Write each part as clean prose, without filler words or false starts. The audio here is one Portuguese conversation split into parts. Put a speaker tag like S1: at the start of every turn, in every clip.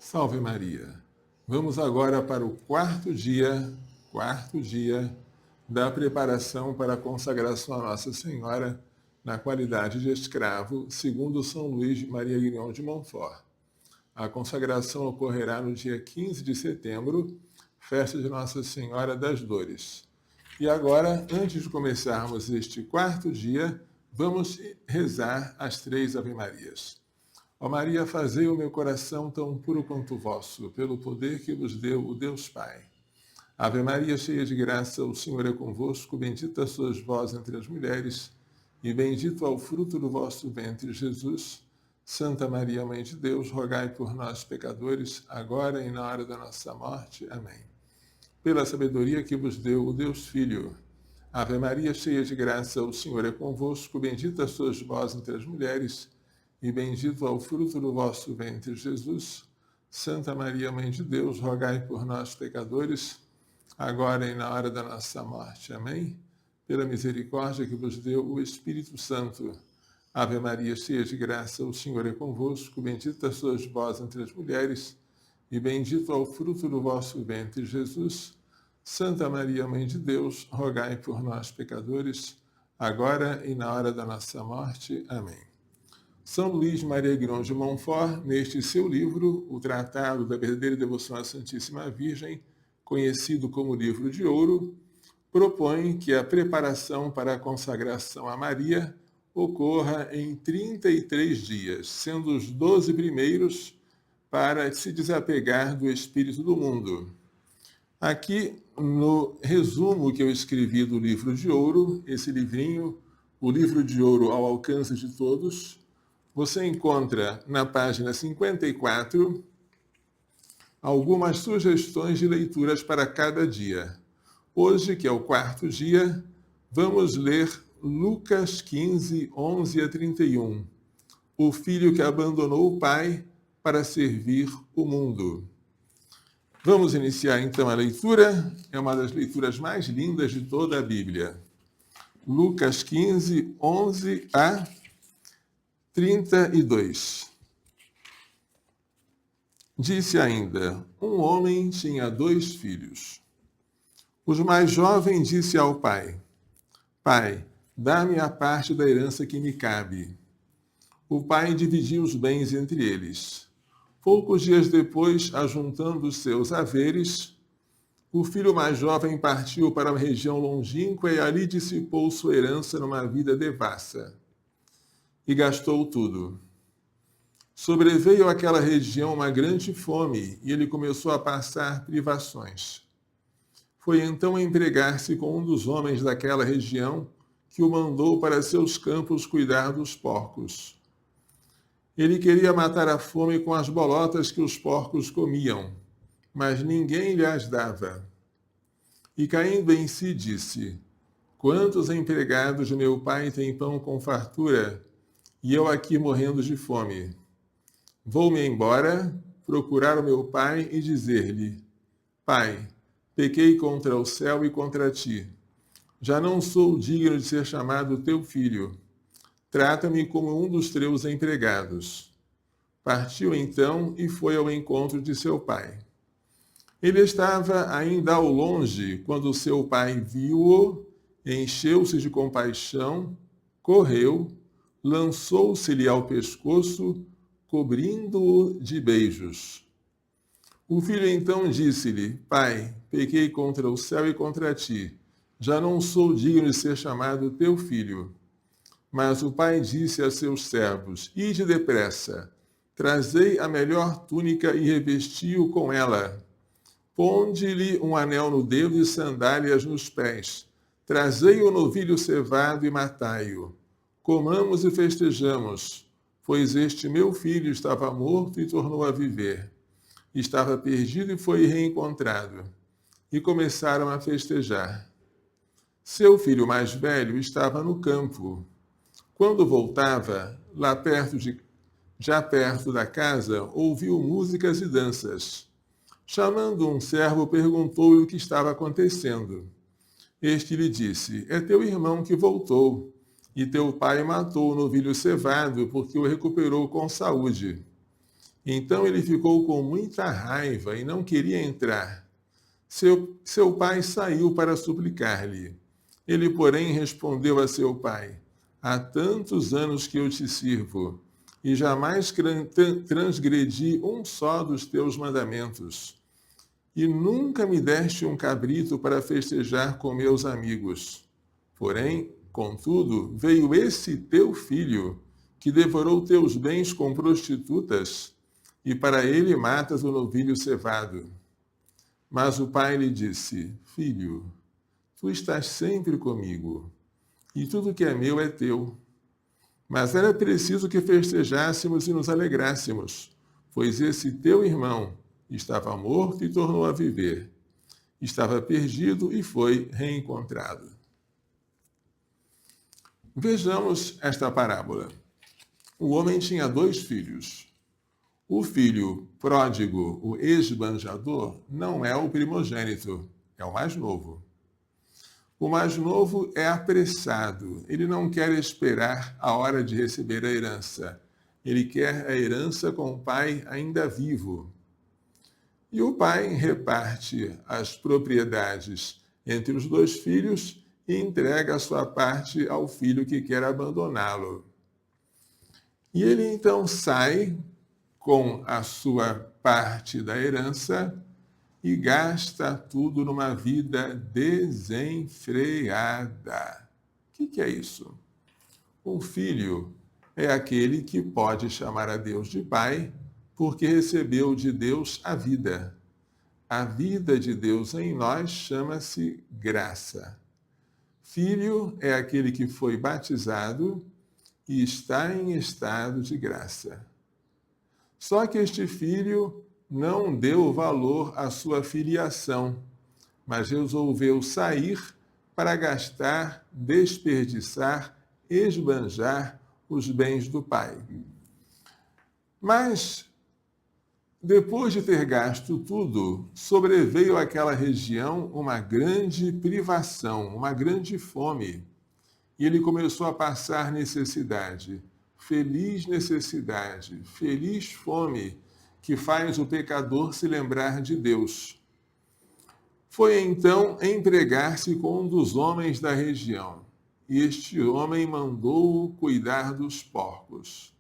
S1: Salve Maria! Vamos agora para o quarto dia da preparação para a consagração a Nossa Senhora na qualidade de escravo, segundo São Luís Maria Grignon de Montfort. A consagração ocorrerá no dia 15 de setembro, festa de Nossa Senhora das Dores. E agora, antes de começarmos este quarto dia, vamos rezar as 3 Ave-Marias. Ó Maria, fazei o meu coração tão puro quanto o vosso, pelo poder que vos deu o Deus Pai. Ave Maria, cheia de graça, o Senhor é convosco, bendita sois vós entre as mulheres, e bendito é o fruto do vosso ventre, Jesus. Santa Maria, Mãe de Deus, rogai por nós, pecadores, agora e na hora da nossa morte. Amém. Pela sabedoria que vos deu o Deus Filho. Ave Maria, cheia de graça, o Senhor é convosco, bendita sois vós entre as mulheres, e bendito é o fruto do vosso ventre, Jesus. Santa Maria, Mãe de Deus, rogai por nós, pecadores, agora e na hora da nossa morte. Amém? Pela misericórdia que vos deu o Espírito Santo. Ave Maria, cheia de graça, o Senhor é convosco, bendita sois vós entre as mulheres, e bendito é o fruto do vosso ventre, Jesus. Santa Maria, Mãe de Deus, rogai por nós, pecadores, agora e na hora da nossa morte. Amém. São Luís Maria Grignon de Montfort, neste seu livro, o Tratado da Verdadeira Devoção à Santíssima Virgem, conhecido como Livro de Ouro, propõe que a preparação para a consagração a Maria ocorra em 33 dias, sendo os 12 primeiros para se desapegar do espírito do mundo. Aqui, no resumo que eu escrevi do Livro de Ouro, esse livrinho, o Livro de Ouro ao alcance de todos, você encontra na página 54 algumas sugestões de leituras para cada dia. Hoje, que é o quarto dia, vamos ler Lucas 15, 11 a 31. O filho que abandonou o pai para servir o mundo. Vamos iniciar então a leitura. É uma das leituras mais lindas de toda a Bíblia. Lucas 15, 11 a 32. Disse ainda: um homem tinha 2 filhos. O mais jovem disse ao pai: Pai, dá-me a parte da herança que me cabe. O pai dividiu os bens entre eles. Poucos dias depois, ajuntando os seus haveres, o filho mais jovem partiu para uma região longínqua e ali dissipou sua herança numa vida devassa. E gastou tudo. Sobreveio àquela região uma grande fome e ele começou a passar privações. Foi então empregar-se com um dos homens daquela região que o mandou para seus campos cuidar dos porcos. Ele queria matar a fome com as bolotas que os porcos comiam, mas ninguém lhe as dava. E caindo em si disse: quantos empregados de meu pai têm pão com fartura, e eu aqui morrendo de fome? Vou-me embora, procurar o meu pai e dizer-lhe: Pai, pequei contra o céu e contra ti. Já não sou digno de ser chamado teu filho. Trata-me como um dos teus empregados. Partiu então e foi ao encontro de seu pai. Ele estava ainda ao longe quando seu pai viu-o, encheu-se de compaixão, correu, lançou-se-lhe ao pescoço, cobrindo-o de beijos. O filho então disse-lhe: Pai, pequei contra o céu e contra ti. Já não sou digno de ser chamado teu filho. Mas o pai disse a seus servos: Ide depressa, trazei a melhor túnica e revesti-o com ela. Ponde-lhe um anel no dedo e sandálias nos pés. Trazei o novilho cevado e matai-o. Comamos e festejamos, pois este meu filho estava morto e tornou a viver. Estava perdido e foi reencontrado. E começaram a festejar. Seu filho mais velho estava no campo. Quando voltava, já perto da casa, ouviu músicas e danças. Chamando um servo, perguntou-lhe o que estava acontecendo. Este lhe disse: é teu irmão que voltou, e teu pai matou o novilho cevado, porque o recuperou com saúde. Então ele ficou com muita raiva e não queria entrar. Seu pai saiu para suplicar-lhe. Ele, porém, respondeu a seu pai: Há tantos anos que eu te sirvo, e jamais transgredi um só dos teus mandamentos. E nunca me deste um cabrito para festejar com meus amigos. Porém, contudo, veio esse teu filho, que devorou teus bens com prostitutas, e para ele matas o novilho cevado. Mas o pai lhe disse: Filho, tu estás sempre comigo, e tudo que é meu é teu. Mas era preciso que festejássemos e nos alegrássemos, pois esse teu irmão estava morto e tornou a viver. Estava perdido e foi reencontrado. Vejamos esta parábola. O homem tinha 2 filhos. O filho pródigo, o esbanjador, não é o primogênito, é o mais novo. O mais novo é apressado, ele não quer esperar a hora de receber a herança. Ele quer a herança com o pai ainda vivo. E o pai reparte as propriedades entre os 2 filhos e entrega a sua parte ao filho que quer abandoná-lo. E ele então sai com a sua parte da herança e gasta tudo numa vida desenfreada. O que é isso? Um filho é aquele que pode chamar a Deus de pai, porque recebeu de Deus a vida. A vida de Deus em nós chama-se graça. Filho é aquele que foi batizado e está em estado de graça. Só que este filho não deu valor à sua filiação, mas resolveu sair para gastar, desperdiçar, esbanjar os bens do pai. Mas, depois de ter gasto tudo, sobreveio àquela região uma grande privação, uma grande fome. E ele começou a passar necessidade. Feliz necessidade, feliz fome, que faz o pecador se lembrar de Deus. Foi então empregar-se com um dos homens da região, e este homem mandou-o cuidar dos porcos.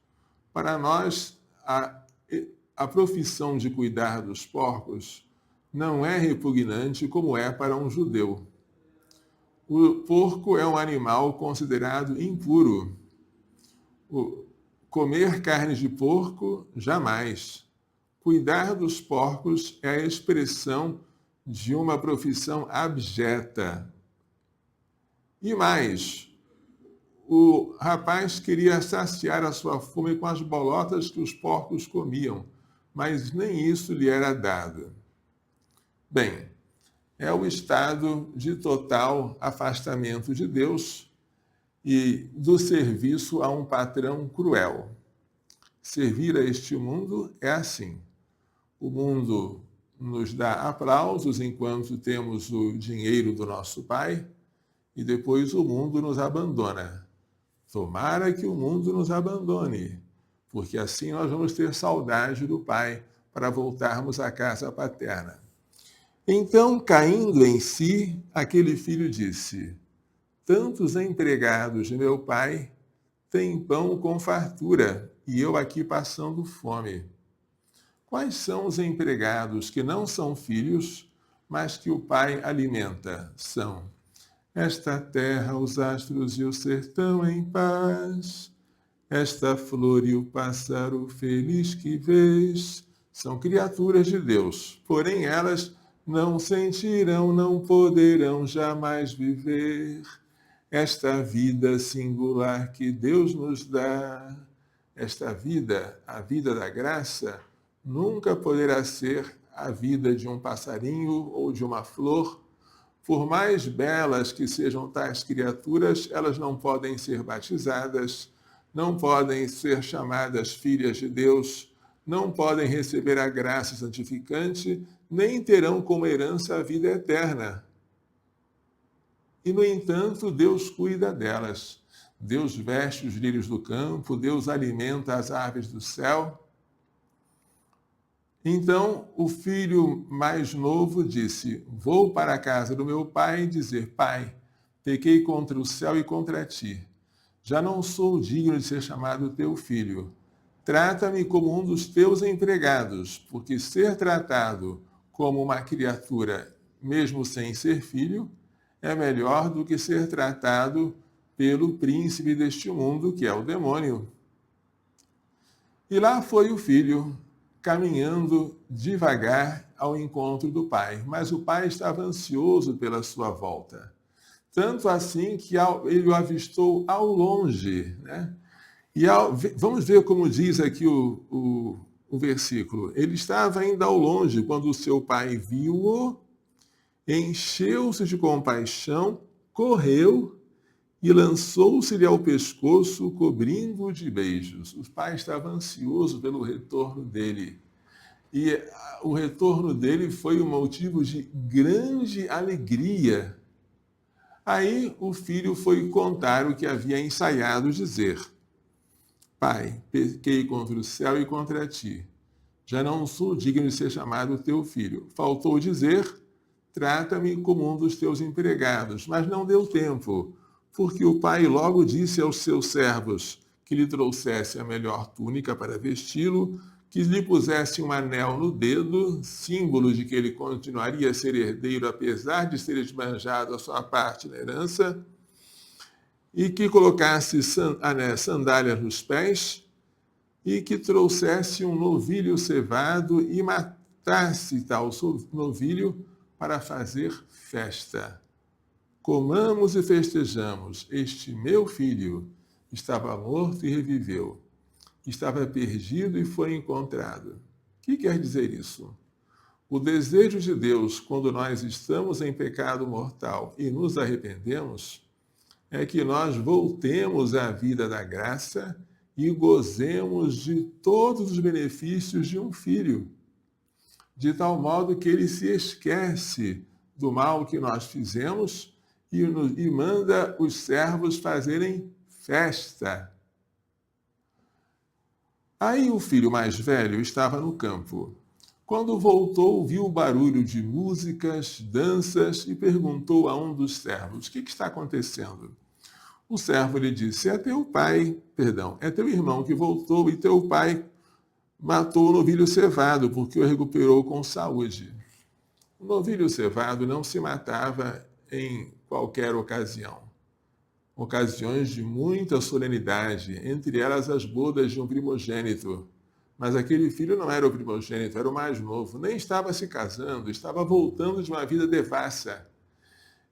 S1: Para nós, a profissão de cuidar dos porcos não é repugnante como é para um judeu. O porco é um animal considerado impuro. Comer carne de porco, jamais. Cuidar dos porcos é a expressão de uma profissão abjeta. E mais, o rapaz queria saciar a sua fome com as bolotas que os porcos comiam, mas nem isso lhe era dado. Bem, é o estado de total afastamento de Deus e do serviço a um patrão cruel. Servir a este mundo é assim. O mundo nos dá aplausos enquanto temos o dinheiro do nosso pai e depois o mundo nos abandona. Tomara que o mundo nos abandone, porque assim nós vamos ter saudade do pai para voltarmos à casa paterna. Então, caindo em si, aquele filho disse: Tantos empregados de meu pai têm pão com fartura, e eu aqui passando fome. Quais são os empregados que não são filhos, mas que o pai alimenta? São esta terra, os astros e o sertão em paz, esta flor e o pássaro feliz que vês. São criaturas de Deus, porém elas não sentirão, não poderão jamais viver esta vida singular que Deus nos dá. Esta vida, a vida da graça, nunca poderá ser a vida de um passarinho ou de uma flor. Por mais belas que sejam tais criaturas, elas não podem ser batizadas, não podem ser chamadas filhas de Deus, não podem receber a graça santificante, nem terão como herança a vida eterna. E, no entanto, Deus cuida delas. Deus veste os lírios do campo, Deus alimenta as aves do céu. Então o filho mais novo disse: Vou para a casa do meu pai e dizer: Pai, pequei contra o céu e contra ti. Já não sou digno de ser chamado teu filho. Trata-me como um dos teus empregados, porque ser tratado como uma criatura, mesmo sem ser filho, é melhor do que ser tratado pelo príncipe deste mundo, que é o demônio. E lá foi o filho, caminhando devagar ao encontro do pai, mas o pai estava ansioso pela sua volta. Tanto assim que ele o avistou ao longe, né? Vamos ver como diz aqui o versículo. Ele estava ainda ao longe quando o seu pai viu-o, encheu-se de compaixão, correu e lançou-se-lhe ao pescoço, cobrindo-o de beijos. O pai estava ansioso pelo retorno dele. E o retorno dele foi um motivo de grande alegria. Aí o filho foi contar o que havia ensaiado dizer. Pai, pequei contra o céu e contra ti. Já não sou digno de ser chamado teu filho. Faltou dizer, trata-me como um dos teus empregados. Mas não deu tempo, porque o pai logo disse aos seus servos que lhe trouxesse a melhor túnica para vesti-lo, que lhe pusesse um anel no dedo, símbolo de que ele continuaria a ser herdeiro, apesar de ser esbanjado a sua parte na herança, e que colocasse sandálias nos pés, e que trouxesse um novilho cevado e matasse tal novilho para fazer festa. Comamos e festejamos. Este meu filho estava morto e reviveu. Estava perdido e foi encontrado. O que quer dizer isso? O desejo de Deus, quando nós estamos em pecado mortal e nos arrependemos, é que nós voltemos à vida da graça e gozemos de todos os benefícios de um filho, de tal modo que ele se esquece do mal que nós fizemos e manda os servos fazerem festa. Aí o filho mais velho estava no campo. Quando voltou, viu o barulho de músicas, danças e perguntou a um dos servos: O que está acontecendo? O servo lhe disse: é teu irmão que voltou e teu pai matou o novilho cevado porque o recuperou com saúde. O novilho cevado não se matava em qualquer ocasião. Ocasiões de muita solenidade, entre elas as bodas de um primogênito. Mas aquele filho não era o primogênito, era o mais novo, nem estava se casando, estava voltando de uma vida devassa.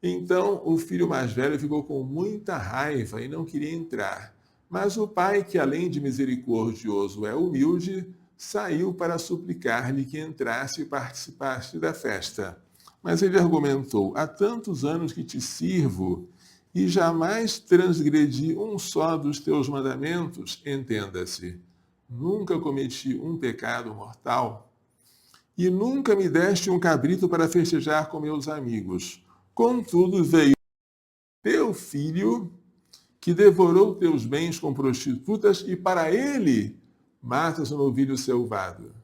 S1: Então o filho mais velho ficou com muita raiva e não queria entrar. Mas o pai, que além de misericordioso é humilde, saiu para suplicar-lhe que entrasse e participasse da festa. Mas ele argumentou: há tantos anos que te sirvo e jamais transgredi um só dos teus mandamentos, entenda-se. Nunca cometi um pecado mortal e nunca me deste um cabrito para festejar com meus amigos. Contudo, veio teu filho, que devorou teus bens com prostitutas, e para ele matas um novilho cevado.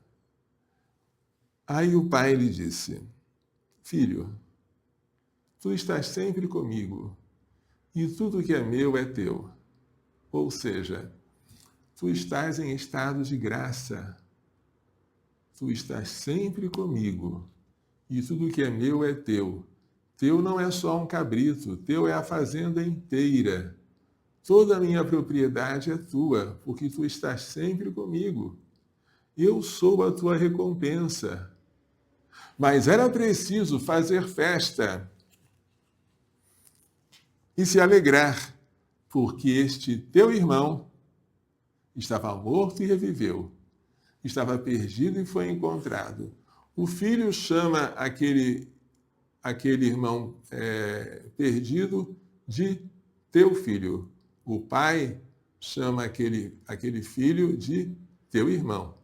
S1: Aí o pai lhe disse: Filho, tu estás sempre comigo, e tudo que é meu é teu. Ou seja, tu estás em estado de graça. Tu estás sempre comigo, e tudo que é meu é teu. Teu não é só um cabrito, teu é a fazenda inteira. Toda a minha propriedade é tua, porque tu estás sempre comigo. Eu sou a tua recompensa. Mas era preciso fazer festa e se alegrar, porque este teu irmão estava morto e reviveu. Estava perdido e foi encontrado. O filho chama aquele irmão perdido de teu filho. O pai chama aquele filho de teu irmão.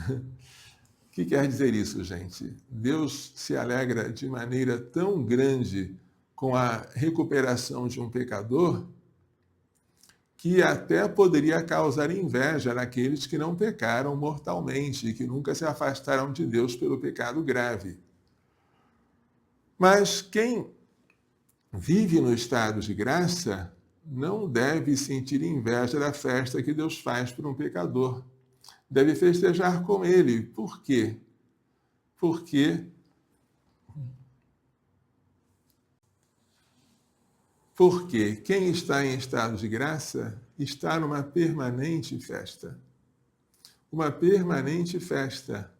S1: O que quer dizer isso, gente? Deus se alegra de maneira tão grande com a recuperação de um pecador que até poderia causar inveja naqueles que não pecaram mortalmente e que nunca se afastaram de Deus pelo pecado grave. Mas quem vive no estado de graça não deve sentir inveja da festa que Deus faz por um pecador. Deve festejar com ele. Por quê? Porque quem está em estado de graça está numa permanente festa. Uma permanente festa.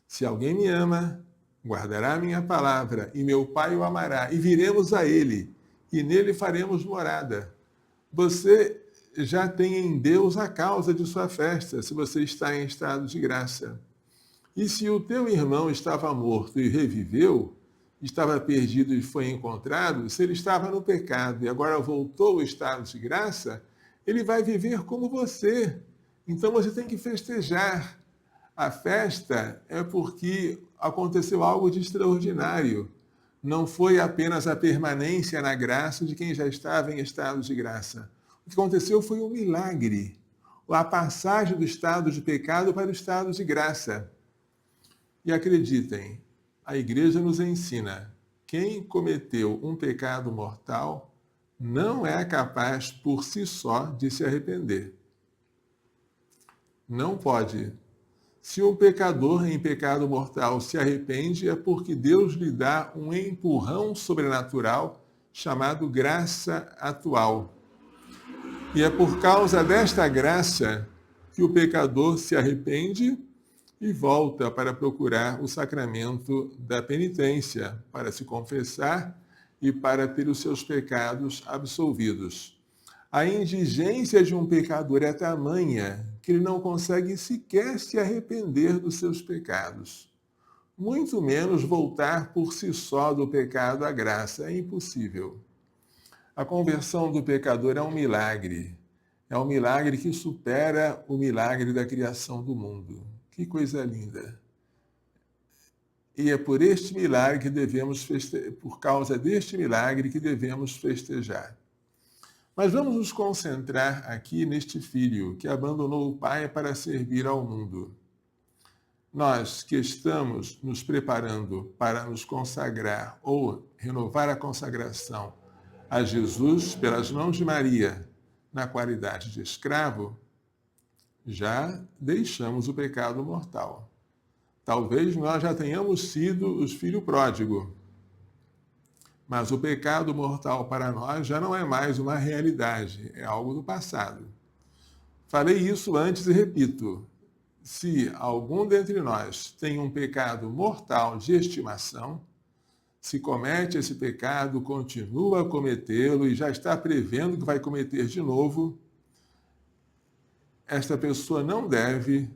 S1: Se alguém me ama, guardará a minha palavra, e meu Pai o amará, e viremos a ele, e nele faremos morada. Você já tem em Deus a causa de sua festa, se você está em estado de graça. E se o teu irmão estava morto e reviveu, estava perdido e foi encontrado, se ele estava no pecado e agora voltou ao estado de graça, ele vai viver como você. Então você tem que festejar. A festa é porque aconteceu algo de extraordinário. Não foi apenas a permanência na graça de quem já estava em estado de graça. O que aconteceu foi um milagre. A passagem do estado de pecado para o estado de graça. E acreditem, a igreja nos ensina, quem cometeu um pecado mortal não é capaz por si só de se arrepender. Não pode. Se um pecador em pecado mortal se arrepende, é porque Deus lhe dá um empurrão sobrenatural chamado graça atual. E é por causa desta graça que o pecador se arrepende e volta para procurar o sacramento da penitência, para se confessar e para ter os seus pecados absolvidos. A indigência de um pecador é tamanha que ele não consegue sequer se arrepender dos seus pecados. Muito menos voltar por si só do pecado à graça. É impossível. A conversão do pecador é um milagre. É um milagre que supera o milagre da criação do mundo. Que coisa linda! E é por este milagre que devemos por causa deste milagre que devemos festejar. Mas vamos nos concentrar aqui neste filho que abandonou o pai para servir ao mundo. Nós que estamos nos preparando para nos consagrar ou renovar a consagração a Jesus pelas mãos de Maria na qualidade de escravo, já deixamos o pecado mortal. Talvez nós já tenhamos sido os filhos pródigos, mas o pecado mortal para nós já não é mais uma realidade, é algo do passado. Falei isso antes e repito. Se algum dentre nós tem um pecado mortal de estimação, se comete esse pecado, continua a cometê-lo e já está prevendo que vai cometer de novo, esta pessoa não deve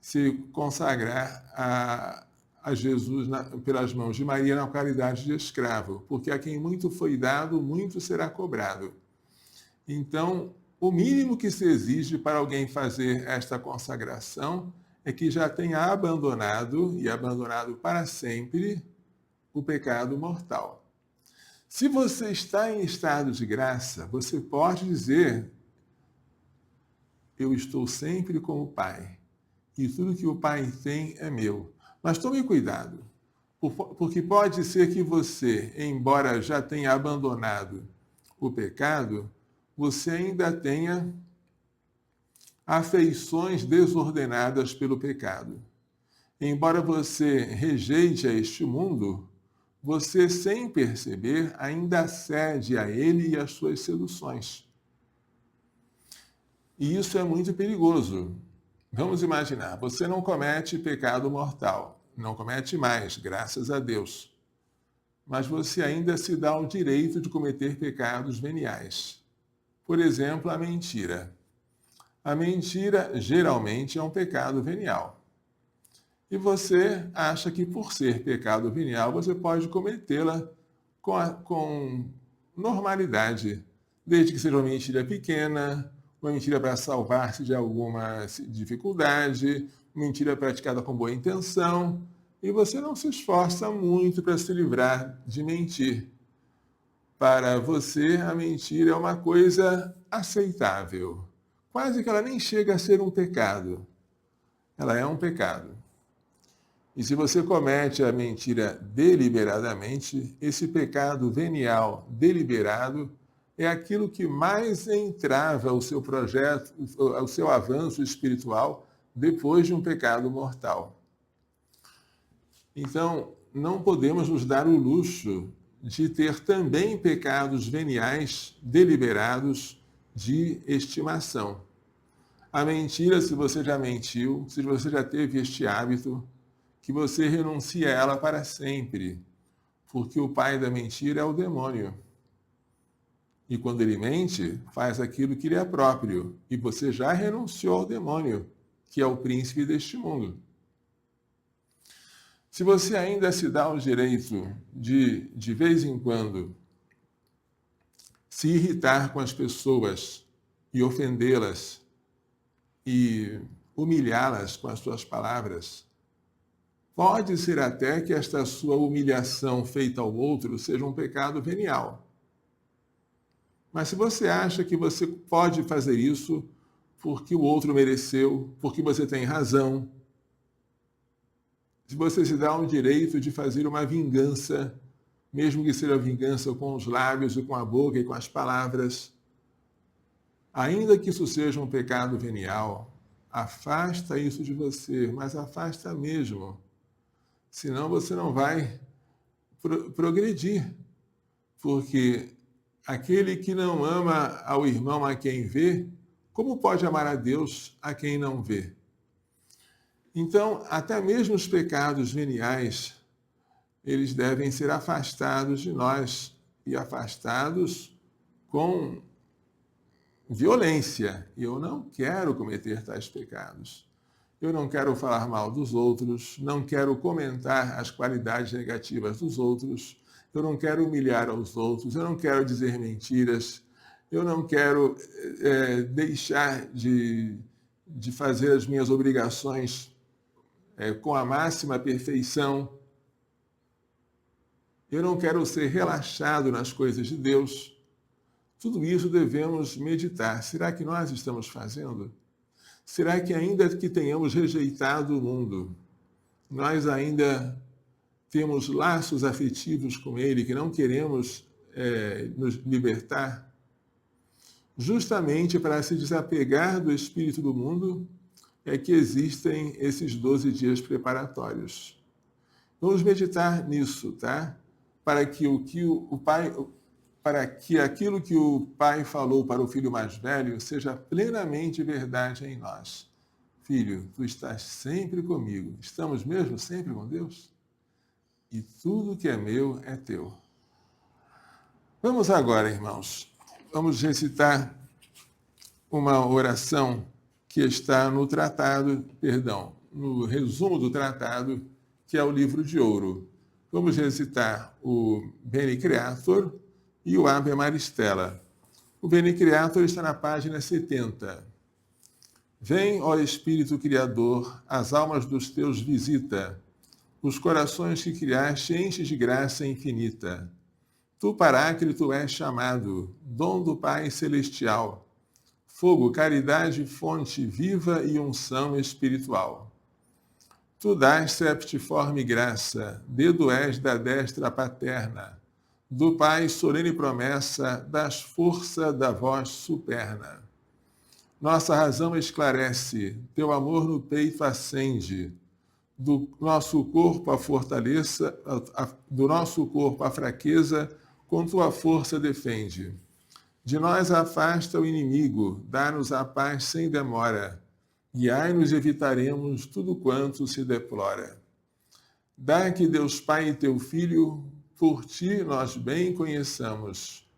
S1: se consagrar a Jesus pelas mãos de Maria na qualidade de escravo, porque a quem muito foi dado, muito será cobrado. Então, o mínimo que se exige para alguém fazer esta consagração é que já tenha abandonado, e abandonado para sempre, o pecado mortal. Se você está em estado de graça, você pode dizer: eu estou sempre com o Pai, e tudo que o Pai tem é meu. Mas tome cuidado, porque pode ser que você, embora já tenha abandonado o pecado, você ainda tenha afeições desordenadas pelo pecado. Embora você rejeite a este mundo, você, sem perceber, ainda cede a ele e às suas seduções. E isso é muito perigoso. Vamos imaginar, você não comete pecado mortal, não comete mais, graças a Deus. Mas você ainda se dá o direito de cometer pecados veniais. Por exemplo, a mentira. A mentira geralmente é um pecado venial. E você acha que por ser pecado venial, você pode cometê-la com normalidade, desde que seja uma mentira pequena, uma mentira para salvar-se de alguma dificuldade, uma mentira praticada com boa intenção, e você não se esforça muito para se livrar de mentir. para você, a mentira é uma coisa aceitável. Quase que ela nem chega a ser um pecado. Ela é um pecado. E se você comete a mentira deliberadamente, esse pecado venial deliberado é aquilo que mais entrava o seu projeto, o seu avanço espiritual depois de um pecado mortal. Então, não podemos nos dar o luxo de ter também pecados veniais deliberados de estimação. A mentira, se você já mentiu, se você já teve este hábito, que você renuncie a ela para sempre, porque o pai da mentira é o demônio. E quando ele mente, faz aquilo que lhe é próprio, e você já renunciou ao demônio, que é o príncipe deste mundo. Se você ainda se dá o direito de vez em quando, se irritar com as pessoas e ofendê-las e humilhá-las com as suas palavras, pode ser até que esta sua humilhação feita ao outro seja um pecado venial. Mas se você acha que você pode fazer isso porque o outro mereceu, porque você tem razão, se você se dá o direito de fazer uma vingança, mesmo que seja vingança com os lábios e com a boca e com as palavras, ainda que isso seja um pecado venial, afasta isso de você, mas afasta mesmo. Senão você não vai progredir, porque aquele que não ama ao irmão a quem vê, como pode amar a Deus a quem não vê? Então, até mesmo os pecados veniais, eles devem ser afastados de nós, e afastados com violência. E eu não quero cometer tais pecados. Eu não quero falar mal dos outros, não quero comentar as qualidades negativas dos outros, eu não quero humilhar aos outros, eu não quero dizer mentiras, eu não quero deixar de fazer as minhas obrigações com a máxima perfeição. Eu não quero ser relaxado nas coisas de Deus. Tudo isso devemos meditar. Será que nós estamos fazendo? Será que ainda que tenhamos rejeitado o mundo, nós ainda temos laços afetivos com ele que não queremos nos libertar? Justamente para se desapegar do espírito do mundo é que existem esses 12 dias preparatórios. Vamos meditar nisso, tá? Para que aquilo que o pai falou para o filho mais velho seja plenamente verdade em nós. Filho, tu estás sempre comigo. Estamos mesmo sempre com Deus? E tudo que é meu é teu. Vamos agora, irmãos, vamos recitar uma oração que está no no resumo do tratado, que é o livro de ouro. Vamos recitar o Bene Creator e o Ave Maristela. O Bene Creator está na página 70. Vem, ó Espírito Criador, as almas dos teus visita, os corações que criaste enches de graça infinita. Tu, Paráclito, és chamado, dom do Pai Celestial, fogo, caridade, fonte viva e unção espiritual. Tu dás septiforme graça, dedo és da destra paterna, do Pai solene promessa, das força da voz superna. Nossa razão esclarece, teu amor no peito acende, do nosso corpo a fortaleza, do nosso corpo a fraqueza, com tua força defende. De nós afasta o inimigo, dá-nos a paz sem demora, guiai-nos e evitaremos tudo quanto se deplora. Dá que Deus Pai e teu Filho, por ti nós bem conheçamos,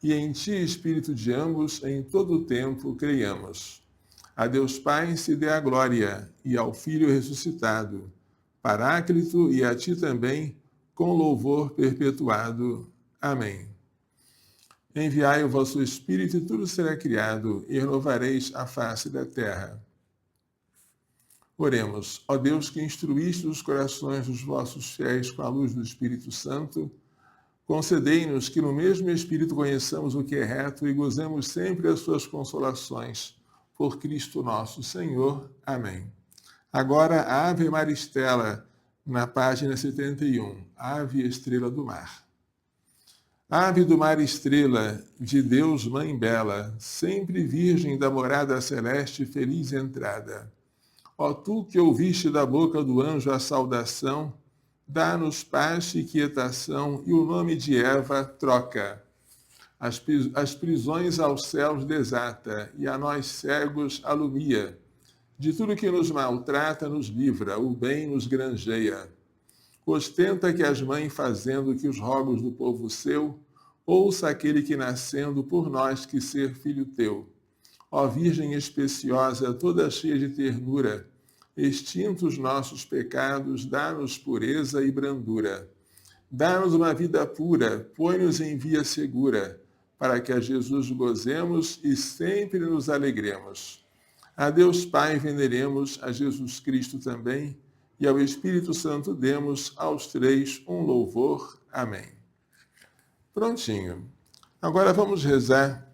S1: e em ti, Espírito de ambos, em todo o tempo creiamos. A Deus Pai se dê a glória, e ao Filho ressuscitado, Paráclito, e a ti também, com louvor perpetuado. Amém. Enviai o vosso Espírito, e tudo será criado, e renovareis a face da terra. Oremos. Ó Deus, que instruíste os corações dos vossos fiéis com a luz do Espírito Santo, Concedei-nos que no mesmo Espírito conheçamos o que é reto e gozemos sempre as suas consolações. Por Cristo nosso Senhor. Amém. Agora, a Ave Maristela, na página 71, Ave Estrela do Mar. Ave do mar estrela, de Deus mãe bela, sempre virgem da morada celeste, feliz entrada. Ó tu que ouviste da boca do anjo a saudação, dá-nos paz e quietação, e o nome de Eva troca. As prisões aos céus desata, e a nós cegos alumia. De tudo que nos maltrata nos livra, o bem nos granjeia. Ostenta que as mães fazendo que os rogos do povo seu, ouça aquele que nascendo por nós quis ser filho teu. Ó Virgem especiosa, toda cheia de ternura, extintos nossos pecados, dá-nos pureza e brandura. Dá-nos uma vida pura, põe-nos em via segura, para que a Jesus gozemos e sempre nos alegremos. A Deus Pai veneremos, a Jesus Cristo também, e ao Espírito Santo demos, aos três, um louvor. Amém. Prontinho. Agora vamos rezar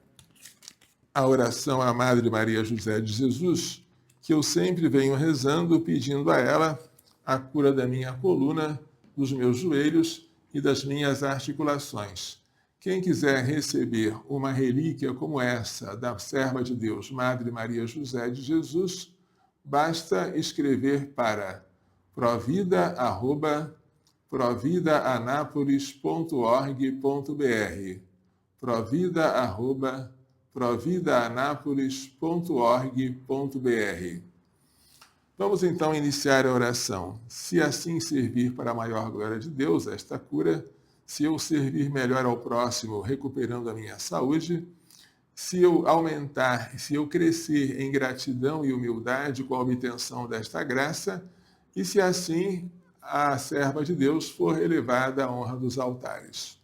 S1: a oração à Madre Maria José de Jesus, que eu sempre venho rezando, pedindo a ela a cura da minha coluna, dos meus joelhos e das minhas articulações. Quem quiser receber uma relíquia como essa da serva de Deus, Madre Maria José de Jesus, basta escrever para provida@providaanapolis.org.br provida@providaanapolis.org.br. Vamos então iniciar a oração. Se assim servir para a maior glória de Deus esta cura, se eu servir melhor ao próximo, recuperando a minha saúde, se eu aumentar, se eu crescer em gratidão e humildade com a obtenção desta graça, e se assim a serva de Deus for elevada à honra dos altares.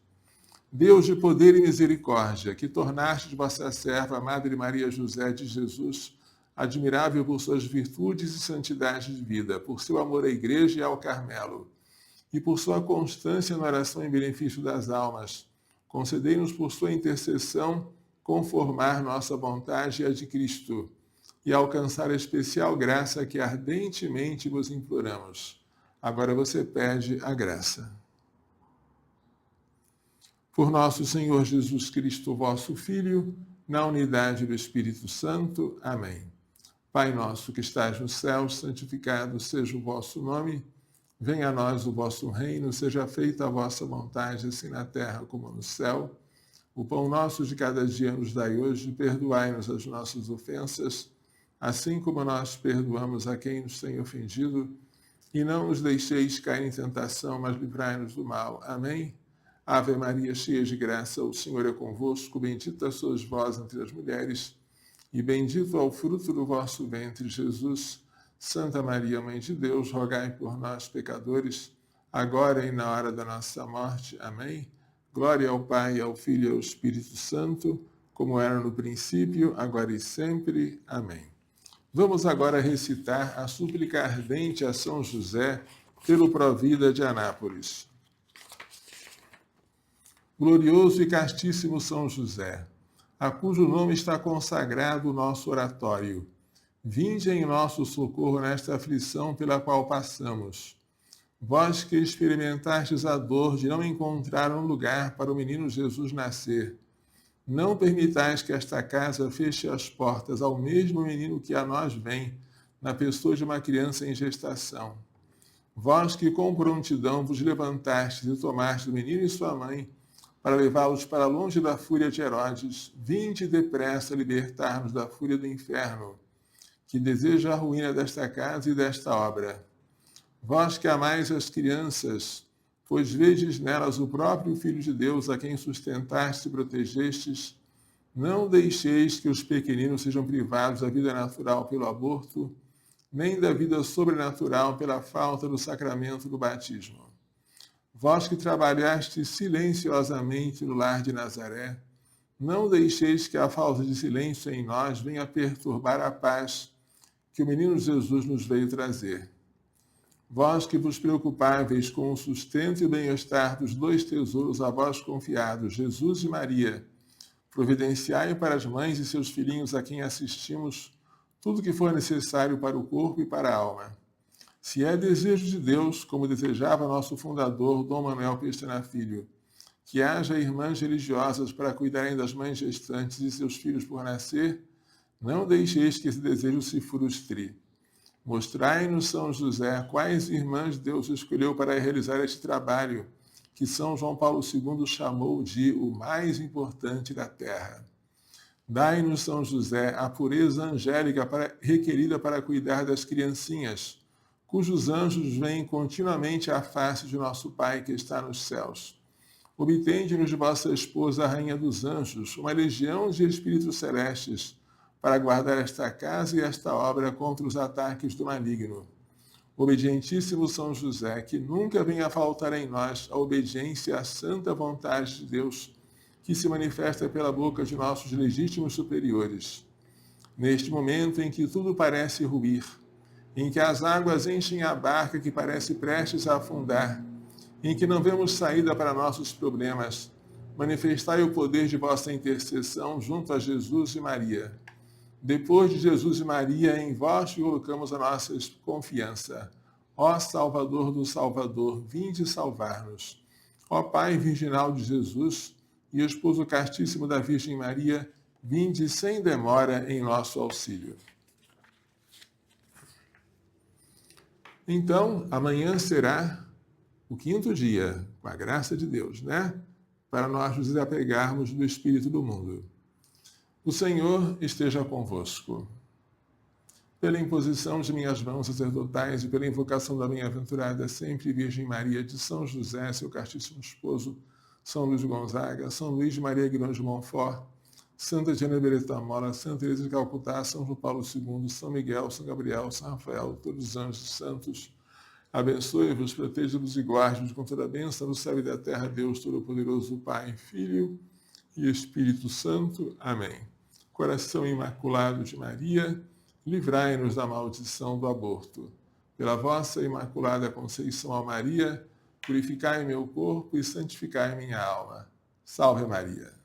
S1: Deus de poder e misericórdia, que tornaste vossa serva, Madre Maria José de Jesus, admirável por suas virtudes e santidade de vida, por seu amor à Igreja e ao Carmelo, e por sua constância na oração em benefício das almas, concedei-nos por sua intercessão conformar nossa vontade à de Cristo e alcançar a especial graça que ardentemente vos imploramos. Agora você pede a graça. Por nosso Senhor Jesus Cristo, vosso Filho, na unidade do Espírito Santo. Amém. Pai nosso que estás no céu, santificado seja o vosso nome. Venha a nós o vosso reino, seja feita a vossa vontade, assim na terra como no céu. O pão nosso de cada dia nos dai hoje, perdoai-nos as nossas ofensas, assim como nós perdoamos a quem nos tem ofendido. E não nos deixeis cair em tentação, mas livrai-nos do mal. Amém. Ave Maria, cheia de graça, o Senhor é convosco, bendita sois vós entre as mulheres, e bendito é o fruto do vosso ventre, Jesus. Santa Maria, Mãe de Deus, rogai por nós, pecadores, agora e na hora da nossa morte. Amém. Glória ao Pai, ao Filho e ao Espírito Santo, como era no princípio, agora e sempre. Amém. Vamos agora recitar a súplica ardente a São José pelo Provida de Anápolis. Glorioso e castíssimo São José, a cujo nome está consagrado o nosso oratório, vinde em nosso socorro nesta aflição pela qual passamos. Vós que experimentastes a dor de não encontrar um lugar para o menino Jesus nascer, não permitais que esta casa feche as portas ao mesmo menino que a nós vem, na pessoa de uma criança em gestação. Vós que com prontidão vos levantastes e tomastes o menino e sua mãe, para levá-los para longe da fúria de Herodes, vinde depressa libertar-nos da fúria do inferno, que deseja a ruína desta casa e desta obra. Vós que amais as crianças, pois vedes nelas o próprio Filho de Deus, a quem sustentastes e protegestes, não deixeis que os pequeninos sejam privados da vida natural pelo aborto, nem da vida sobrenatural pela falta do sacramento do batismo. Vós que trabalhastes silenciosamente no lar de Nazaré, não deixeis que a falta de silêncio em nós venha perturbar a paz que o menino Jesus nos veio trazer. Vós que vos preocupáveis com o sustento e o bem-estar dos dois tesouros a vós confiados, Jesus e Maria, providenciai para as mães e seus filhinhos a quem assistimos tudo que for necessário para o corpo e para a alma. Se é desejo de Deus, como desejava nosso fundador, Dom Manuel Pestana Filho, que haja irmãs religiosas para cuidarem das mães gestantes e seus filhos por nascer, não deixeis que esse desejo se frustre. Mostrai-nos, São José, quais irmãs Deus escolheu para realizar este trabalho, que São João Paulo II chamou de o mais importante da terra. Dai-nos, São José, a pureza angélica requerida para cuidar das criancinhas, cujos anjos vêm continuamente à face de nosso Pai que está nos céus. Obtende-nos de vossa esposa, a Rainha dos Anjos, uma legião de espíritos celestes, para guardar esta casa e esta obra contra os ataques do maligno. Obedientíssimo São José, que nunca venha a faltar em nós a obediência à santa vontade de Deus, que se manifesta pela boca de nossos legítimos superiores. Neste momento em que tudo parece ruir, em que as águas enchem a barca que parece prestes a afundar, em que não vemos saída para nossos problemas, manifestai o poder de vossa intercessão junto a Jesus e Maria. Depois de Jesus e Maria, em vós colocamos a nossa confiança. Ó Salvador do Salvador, vinde salvar-nos. Ó Pai virginal de Jesus e Esposo castíssimo da Virgem Maria, vinde sem demora em nosso auxílio. Então, amanhã será o 5º dia, com a graça de Deus, né? Para nós nos desapegarmos do espírito do mundo. O Senhor esteja convosco. Pela imposição de minhas mãos sacerdotais e pela invocação da bem-aventurada sempre Virgem Maria, de São José, seu castíssimo esposo, São Luís Gonzaga, São Luís de Maria Guilhom de Montfort, Santa Genevieve Mola, Santa Teresa de Calcutá, São João Paulo II, São Miguel, São Gabriel, São Rafael, todos os anjos santos, abençoe-vos, proteja-vos e guarde-vos com toda a bênção do céu e da terra, Deus Todo-Poderoso, Pai, Filho e Espírito Santo. Amém. Coração Imaculado de Maria, livrai-nos da maldição do aborto. Pela vossa Imaculada Conceição a Maria, purificai meu corpo e santificai minha alma. Salve Maria.